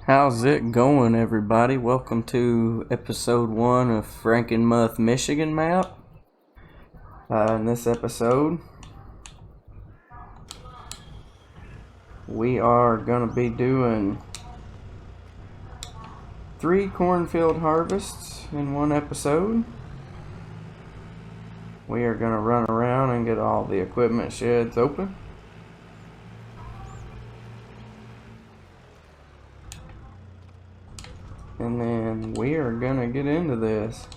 How's it going, everybody? Welcome to episode 1 of Frankenmuth, Michigan map. In this episode, we are going to be doing 3 cornfield harvests in one episode. We are going to run around and get all the equipment sheds open. And then we are gonna get into this.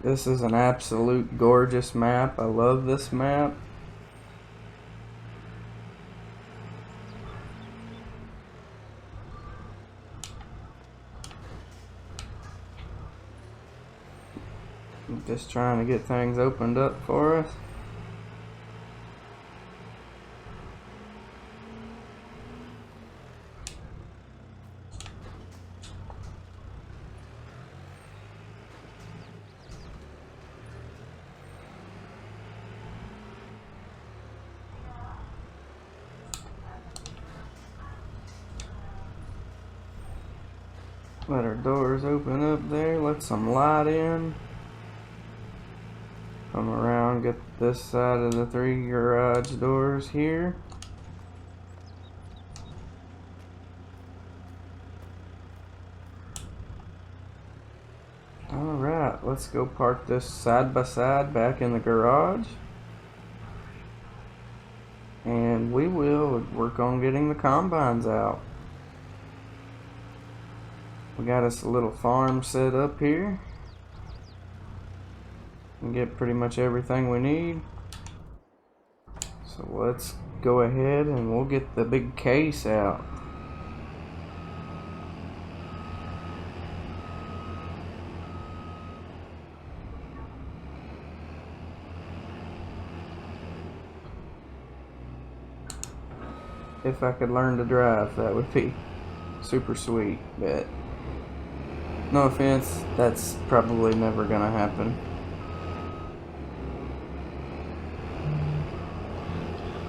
This is an absolute gorgeous map. I love this map. I'm just trying to get things opened up for us. Let our doors open up there, let some light in. Come around, get this side of the 3 garage doors here. Alright, let's go park this side by side back in the garage. And we will work on getting the combines out. We got us a little farm set up here. And get pretty much everything we need. So let's go ahead and we'll get the big case out. If I could learn to drive, that would be super sweet, but no offense, that's probably never gonna happen.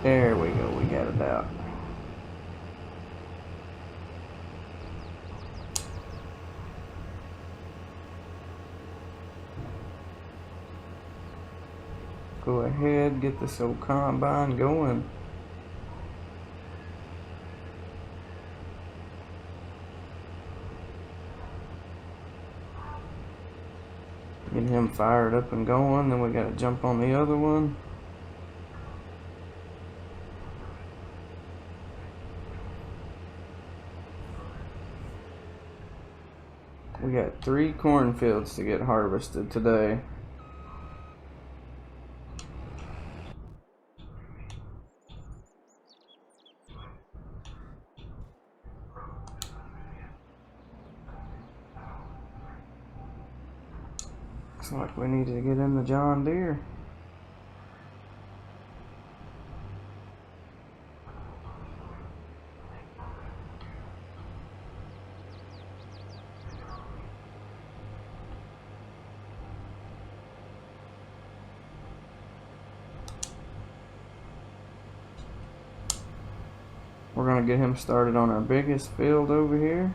There we go, we got it out. Go ahead, get this old combine going. Get him fired up and going, then we gotta jump on the other one. We got 3 cornfields to get harvested today. Looks like we need to get in the John Deere. We're gonna get him started on our biggest field over here.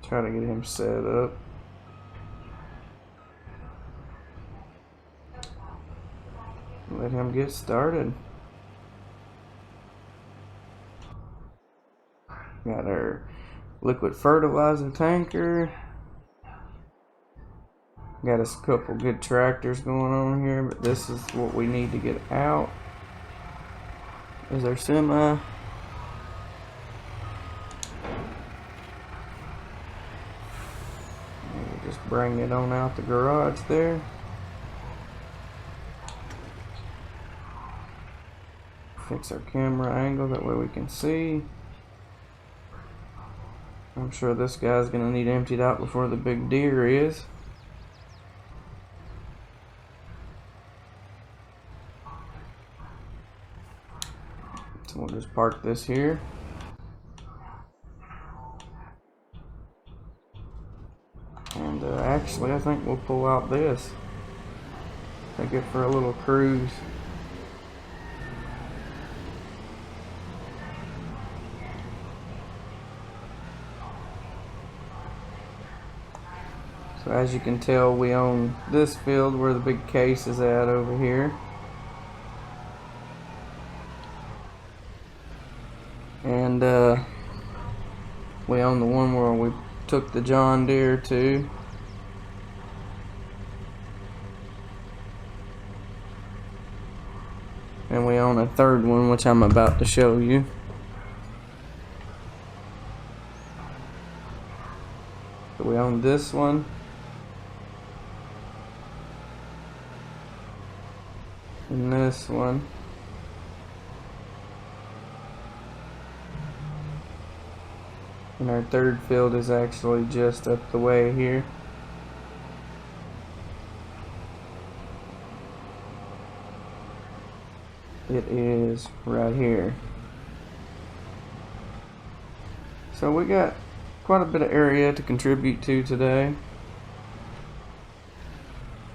Try to get him set up. Let him get started. Got our liquid fertilizer tanker. Got us a couple good tractors going on here, but this is what we need to get out. Is our semi. Just bring it on out the garage there. Fix our camera angle, that way we can see. I'm sure this guy's gonna need emptied out before the big deer is. So we'll just park this here. And actually, I think we'll pull out this. Take it for a little cruise. So as you can tell, we own this field where the big case is at over here. And we own the one where we took the John Deere to. And we own a third one, which I'm about to show you. So we own this one. And this one. And our third field is actually just up the way here. It is right here. So we got quite a bit of area to contribute to today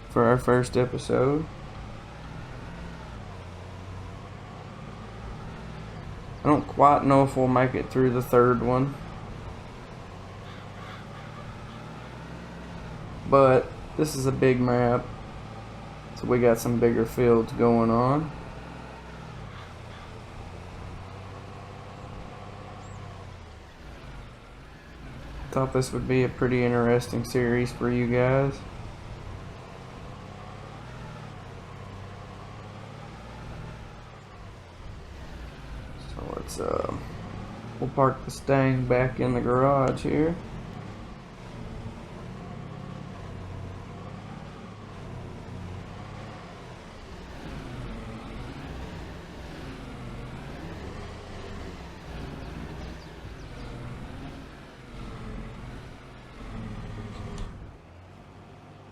for our first episode. I don't quite know if we'll make it through the third one, but this is a big map, so we got some bigger fields going on. Thought this would be a pretty interesting series for you guys. So let's we'll park the Stang back in the garage here.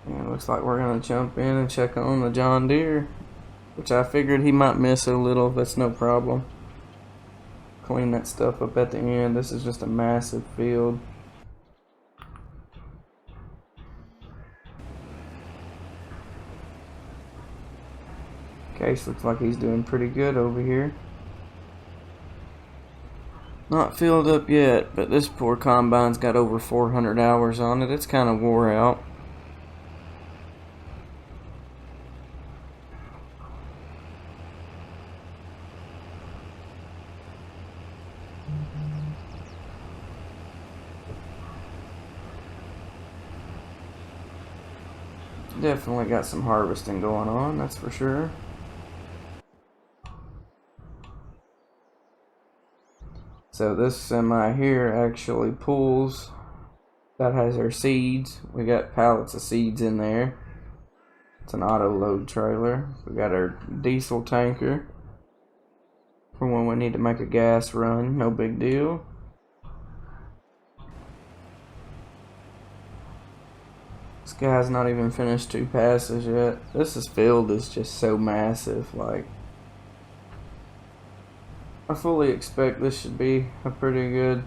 And looks like we're gonna jump in and check on the John Deere, which I figured he might miss a little. That's no problem. Clean that stuff up at the end. This is just a massive field. Case looks like he's doing pretty good over here. Not filled up yet, but this poor combine's got over 400 hours on it. It's kind of wore out. Definitely got some harvesting going on, that's for sure. So this semi here actually pulls, that has our seeds. We got pallets of seeds in there. It's an auto load trailer. We got our diesel tanker for when we need to make a gas run, no big deal. This guy's not even finished 2 passes yet. This field is just so massive. Like, I fully expect this should be a pretty good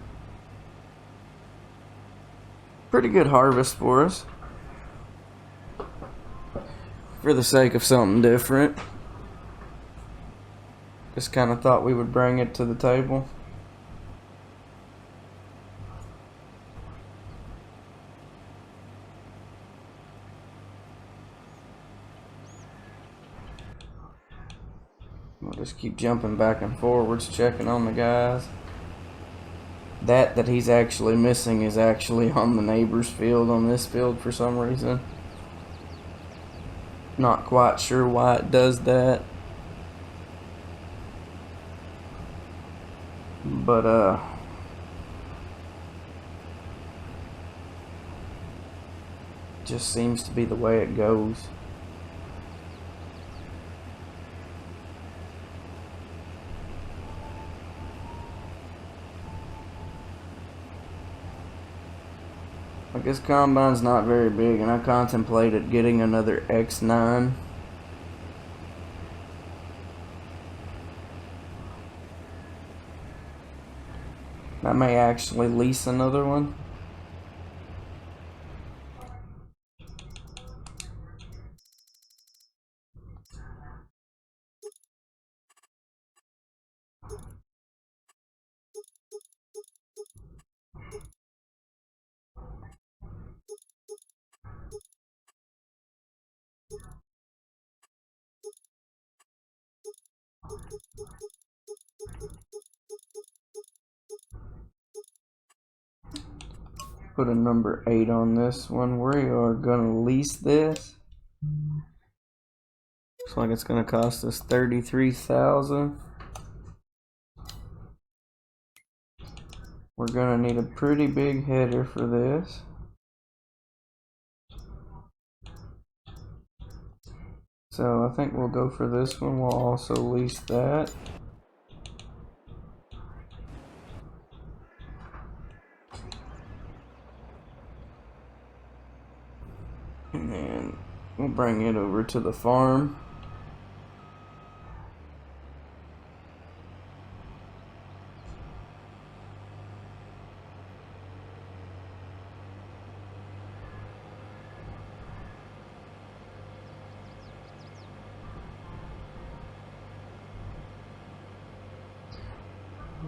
harvest for us. For the sake of something different. Just kind of thought we would bring it to the table. We'll just keep jumping back and forwards, checking on the guys. That he's actually missing is actually on the neighbor's field, on this field for some reason. Not quite sure why it does that. But just seems to be the way it goes. Like, this combine's not very big, and I contemplated getting another X9. I may actually lease another one. Put a number 8 on this one. We are gonna lease this. Looks like it's gonna cost us $33,000. We're gonna need a pretty big header for this. So I think we'll go for this one. We'll also lease that. And then we'll bring it over to the farm.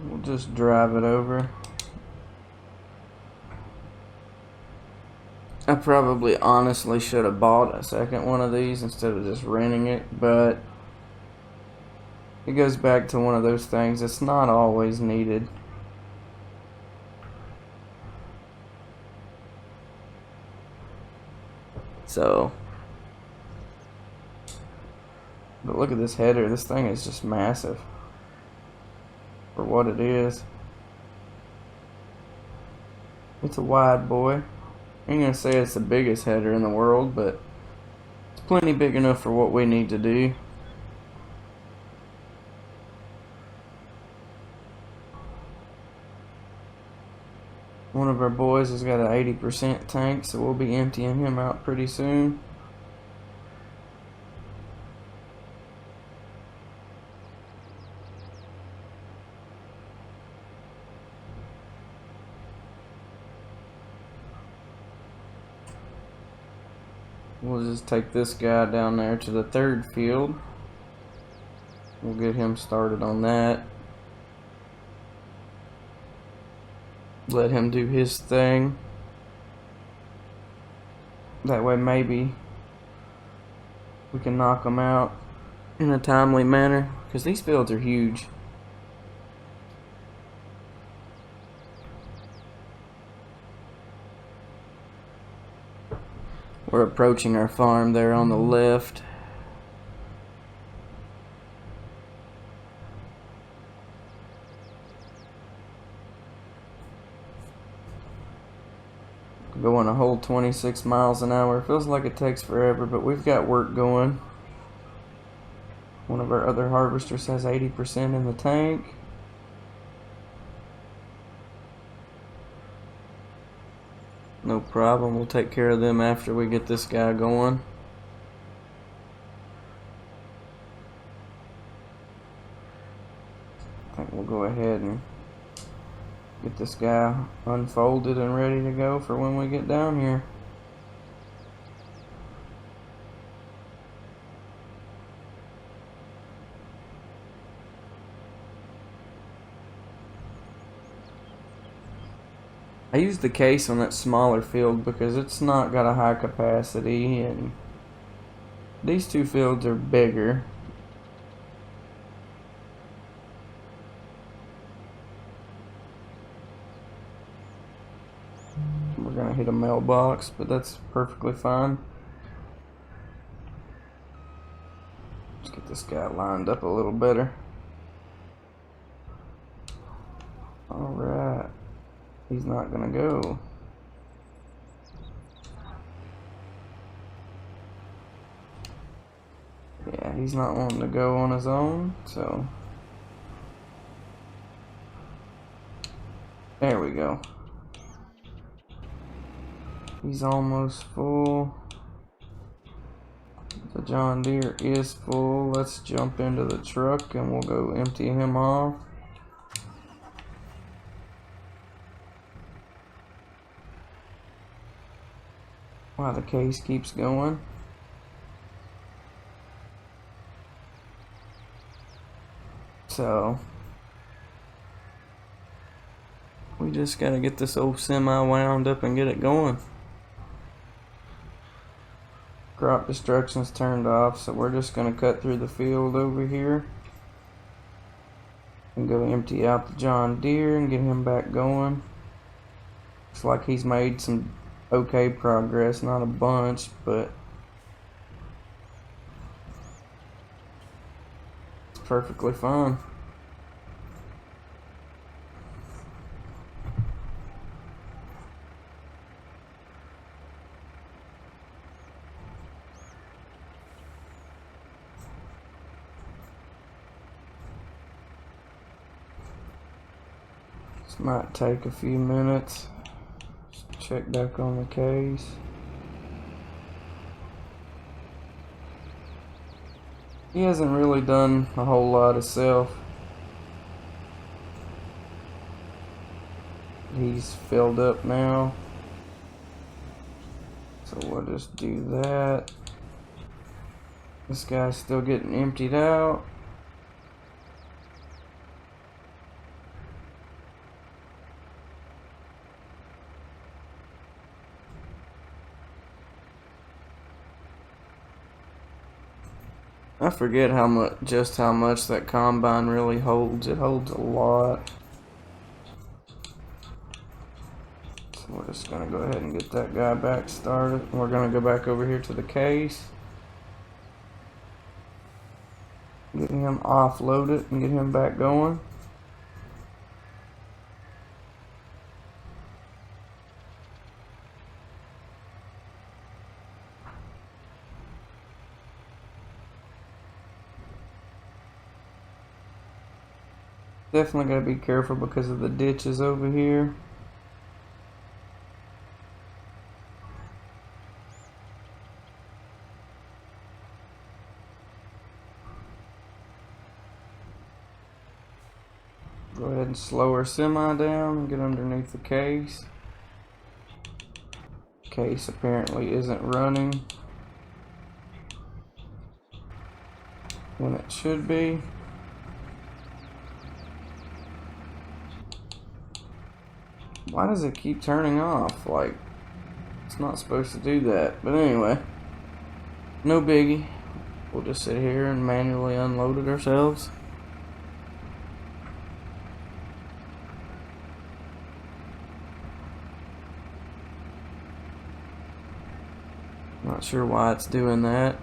We'll just drive it over. I probably honestly should have bought a second one of these instead of just renting it, but it goes back to one of those things, it's not always needed. So, but look at this header, this thing is just massive for what it is. It's a wide boy. I ain't gonna say it's the biggest header in the world, but it's plenty big enough for what we need to do. One of our boys has got an 80% tank, so we'll be emptying him out pretty soon. We'll just take this guy down there to the third field. We'll get him started on that. Let him do his thing. That way maybe we can knock him out in a timely manner, because these fields are huge. We're approaching our farm there on the left. Going a whole 26 miles an hour. Feels like it takes forever, but we've got work going. One of our other harvesters has 80% in the tank. No problem, we'll take care of them after we get this guy going. I think we'll go ahead and get this guy unfolded and ready to go for when we get down here. I used the case on that smaller field because it's not got a high capacity, and these two fields are bigger. We're gonna hit a mailbox, but that's perfectly fine. Let's get this guy lined up a little better. Alright. He's not gonna go. Yeah, he's not wanting to go on his own, so there we go. He's almost full. The John Deere is full. Let's jump into the truck and we'll go empty him off. While the case keeps going. So we just gotta get this old semi wound up and get it going. Crop destruction's turned off, so we're just gonna cut through the field over here and go empty out the John Deere and get him back going. Looks like he's made some okay progress, not a bunch, but it's perfectly fine. This might take a few minutes. Just check back on the case. He hasn't really done a whole lot himself. He's filled up now. So we'll just do that. This guy's still getting emptied out. I forget just how much that combine really holds. It holds a lot. So we're just gonna go ahead and get that guy back started. We're gonna go back over here to the case. Get him offloaded and get him back going. Definitely gotta be careful because of the ditches over here. Go ahead and slow our semi down and get underneath the case. Case apparently isn't running when it should be. Why does it keep turning off? Like, it's not supposed to do that. But anyway, no biggie. We'll just sit here and manually unload it ourselves. Not sure why it's doing that.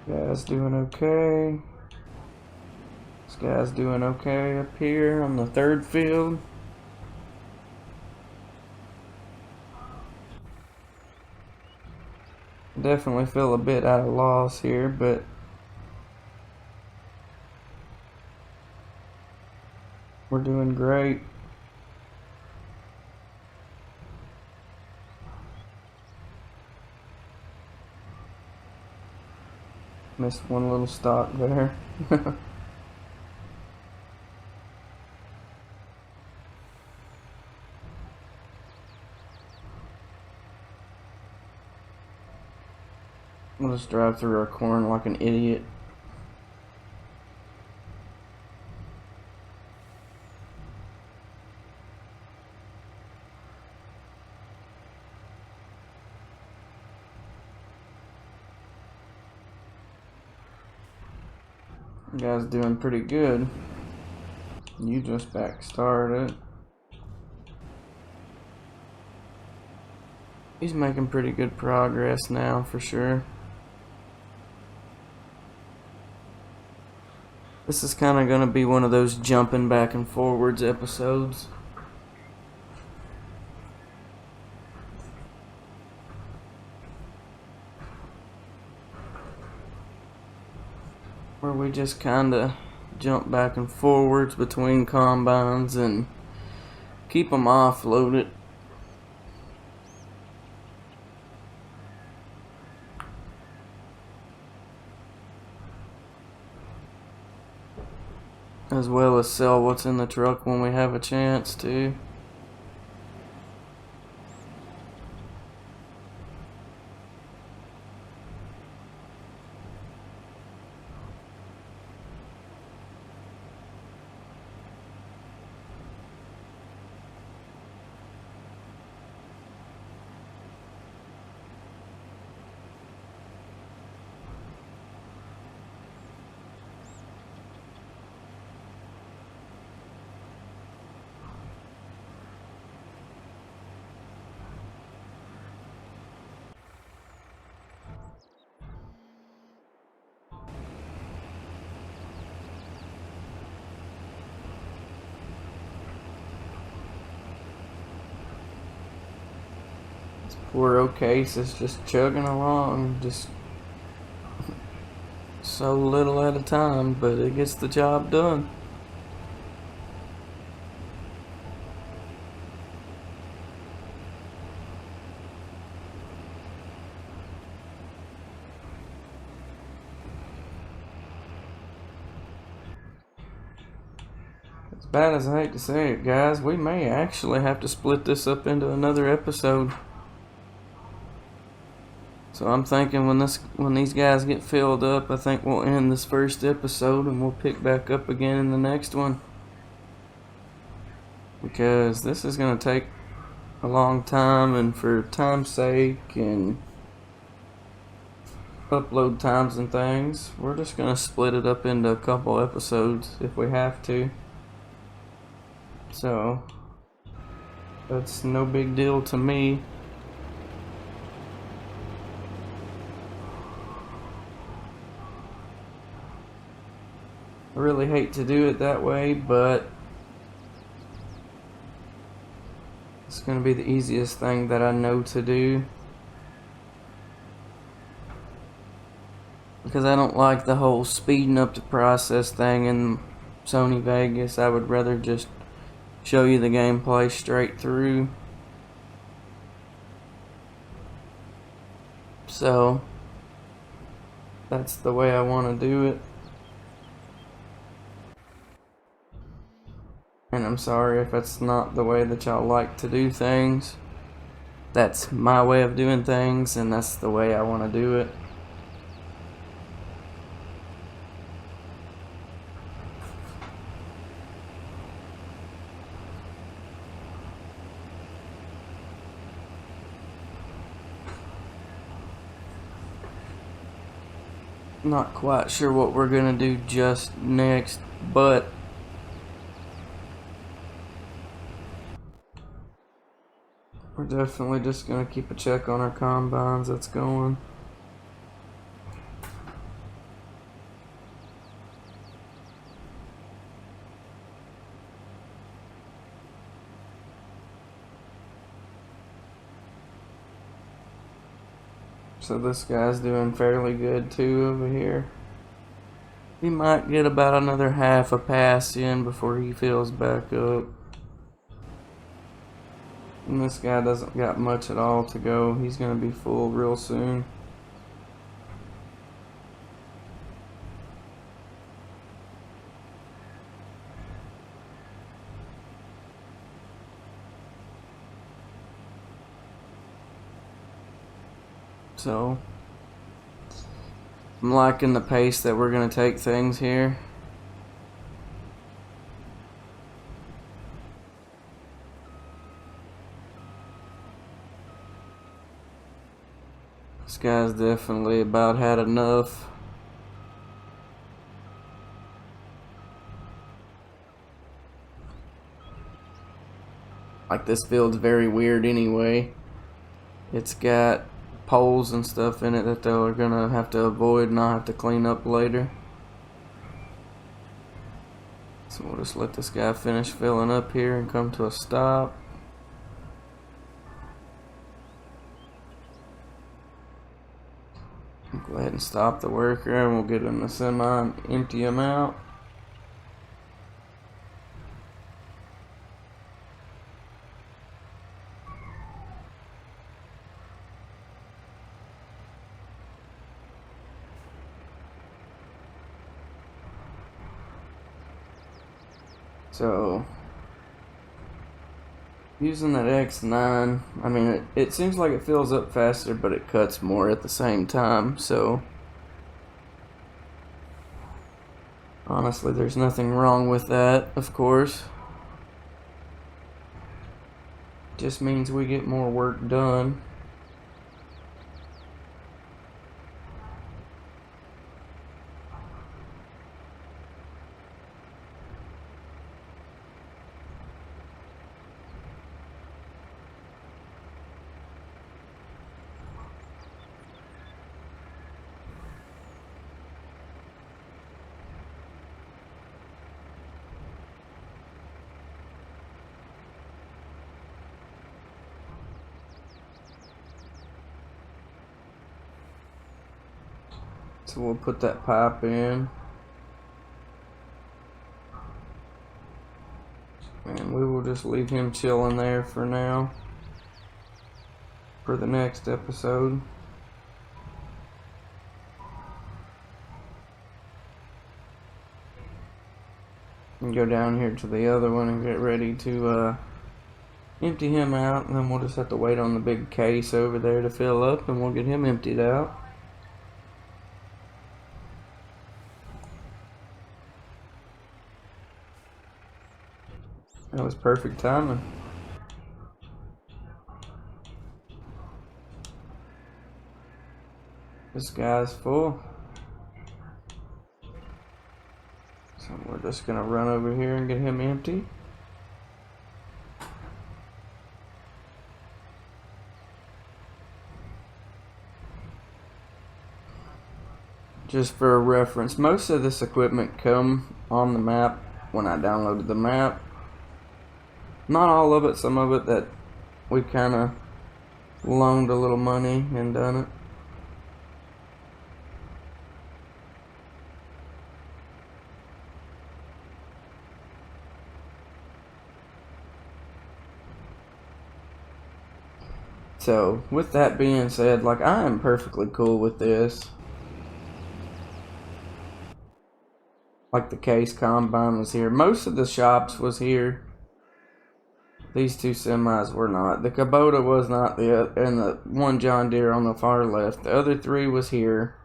Guy's doing okay. This guy's doing okay up here on the third field. Definitely feel a bit out of loss here, but we're doing great. Missed one little stalk there. We'll just drive through our corn like an idiot. You guys doing pretty good. You just back started. He's making pretty good progress now for sure. This is kind of going to be one of those jumping back and forwards episodes. Where we just kind of jump back and forwards between combines and keep them offloaded. As well as sell what's in the truck when we have a chance to. Poor old case is just chugging along, just so little at a time, but it gets the job done. As bad as I hate to say it, guys, we may actually have to split this up into another episode. So I'm thinking when these guys get filled up, I think we'll end this first episode and we'll pick back up again in the next one. Because this is going to take a long time, and for time's sake and upload times and things, we're just going to split it up into a couple episodes if we have to. So that's no big deal to me. I really hate to do it that way, but it's going to be the easiest thing that I know to do. Because I don't like the whole speeding up the process thing in Sony Vegas. I would rather just show you the gameplay straight through. So that's the way I want to do it. And I'm sorry if that's not the way that y'all like to do things. That's my way of doing things, and that's the way I want to do it. Not quite sure what we're gonna do just next, but we're definitely just gonna keep a check on our combines that's going. So this guy's doing fairly good too over here. He might get about another half a pass in before he fills back up. And this guy doesn't got much at all to go. He's gonna be full real soon. So I'm liking the pace that we're gonna take things here. This guy's definitely about had enough. Like, this field's very weird anyway. It's got poles and stuff in it that they're gonna have to avoid and I'll have to clean up later. So we'll just let this guy finish filling up here and come to a stop. Go ahead and stop the worker and we'll get in the semi and empty him out. So using that X9, I mean, it seems like it fills up faster, but it cuts more at the same time. So honestly, there's nothing wrong with that, of course. Just means we get more work done. So we'll put that pipe in. And we will just leave him chilling there for now. For the next episode. And go down here to the other one and get ready to empty him out. And then we'll just have to wait on the big case over there to fill up and we'll get him emptied out. That was perfect timing. This guy's full. So we're just gonna run over here and get him empty. Just for a reference, most of this equipment come on the map when I downloaded the map. Not all of it, some of it that we kind of loaned a little money and done it. So, with that being said, like, I am perfectly cool with this. Like, the case combine was here. Most of the shops was here. These two semis were not. The Kubota was not, and the one John Deere on the far left. The other three was here.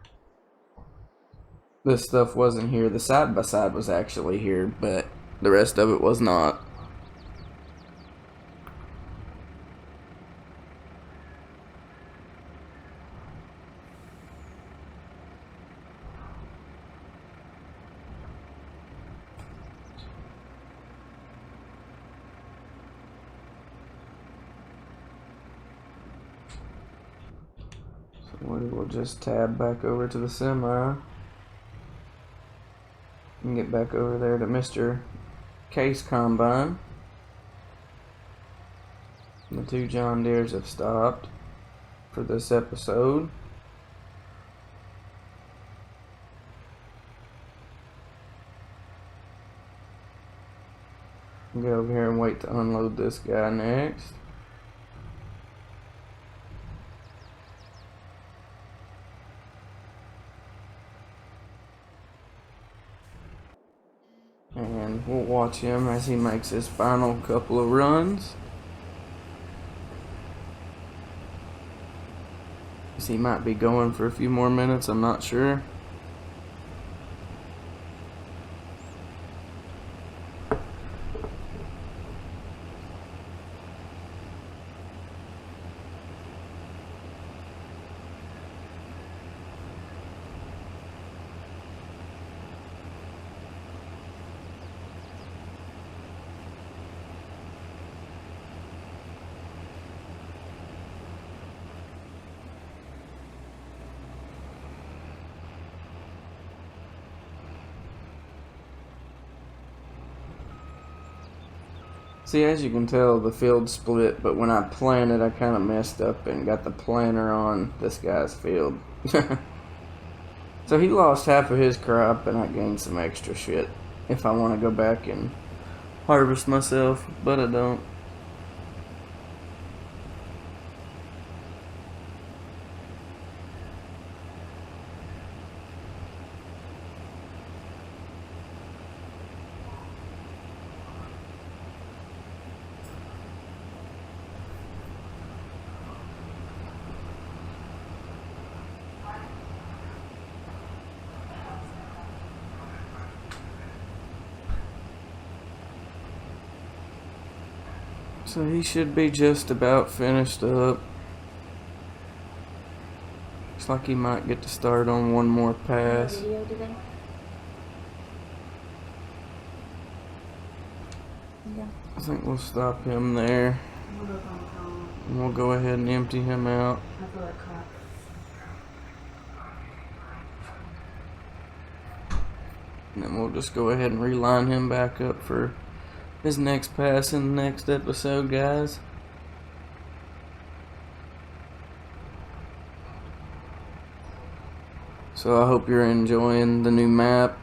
This stuff wasn't here. The side-by-side was actually here, but the rest of it was not. We will just tab back over to the semi and get back over there to Mr. Case Combine. The two John Deeres have stopped for this episode. Go over here and wait to unload this guy next. And we'll watch him as he makes his final couple of runs. He might be going for a few more minutes, I'm not sure. See, as you can tell, the field split, but when I planted, I kind of messed up and got the planter on this guy's field. So he lost half of his crop, and I gained some extra shit if I want to go back and harvest myself, but I don't. So he should be just about finished up. Looks like he might get to start on one more pass. I think we'll stop him there. And we'll go ahead and empty him out. And then we'll just go ahead and reline him back up for his next pass in the next episode, guys. So I hope you're enjoying the new map.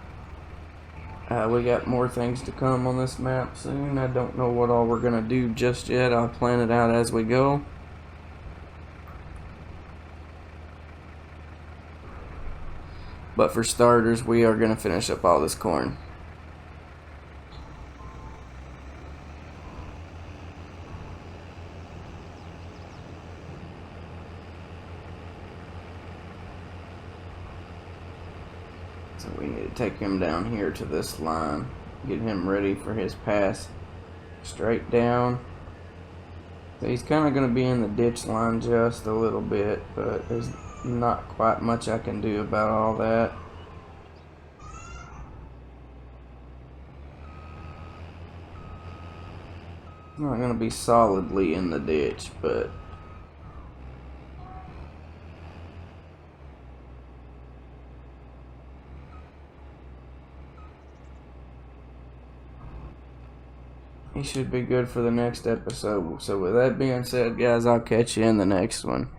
We got more things to come on this map soon. I don't know what all we're gonna do just yet. I'll plan it out as we go. But for starters, we are gonna finish up all this corn. So we need to take him down here to this line, get him ready for his pass straight down. So he's kind of going to be in the ditch line just a little bit, but there's not quite much I can do about all that. I'm not going to be solidly in the ditch, but he should be good for the next episode. So with that being said, guys, I'll catch you in the next one.